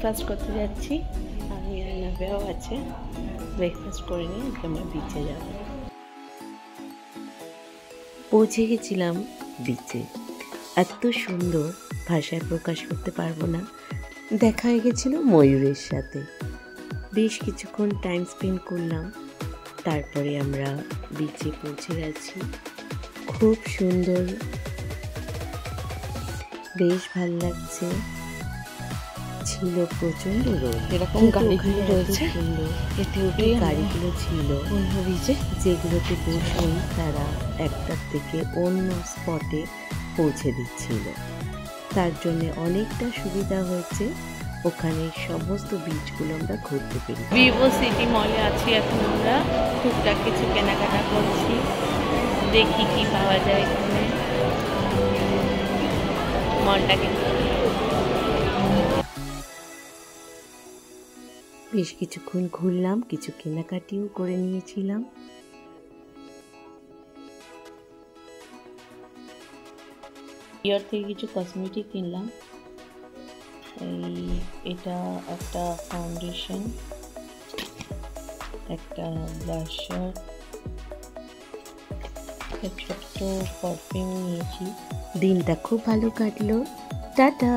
Breakfast করতে যাচ্ছি। আমি আর নাবিয়াও আছে। ব্রেকফাস্ট করে নিয়ে আমরা বিচে যাব। পৌঁছে গেছিলাম বিচে। এত সুন্দর, ভাষায় প্রকাশ করতে পারবো না। দেখা হয়ে গেছিল ময়ূরের সাথে। বেশ কিছুক্ষণ টাইম স্পেন্ড করলাম। তারপরে আমরা বিচে পৌঁছে গেছি। খুব সুন্দর, বেশ ভালো লাগছে। ছিল প্রচন্ড রোদ। এরকম গাড়িগুলো রয়েছে, সুন্দর এতে উঠে গাড়িগুলো ছিল অন্য বিচে, যেগুলোতে বসেই তারা একটার থেকে অন্য স্পটে পৌঁছে দিচ্ছিল। তার জন্য অনেকটা সুবিধা হয়েছে। ওখানে সমস্ত বিচগুলো আমরা ঘুরতে পেরেছি। ভিভো সিটি মলে আছি এখন আমরা। টুকটাক কিছু কেনাকাটা করছি, দেখি কি পাওয়া যায় এখানে। মলটা কিন্তু বেশ কিছুক্ষণ ঘুরলাম, কিছু কেনাকাটিও করে নিয়েছিলাম। ইয়ার থেকে কিছু কসমেটিক কিনলাম। এটা একটা ফাউন্ডেশন, একটা ব্লাশার, ছোট্ট পারফিউম নিয়েছি। দিনটা খুব ভালো কাটলো। টাটা।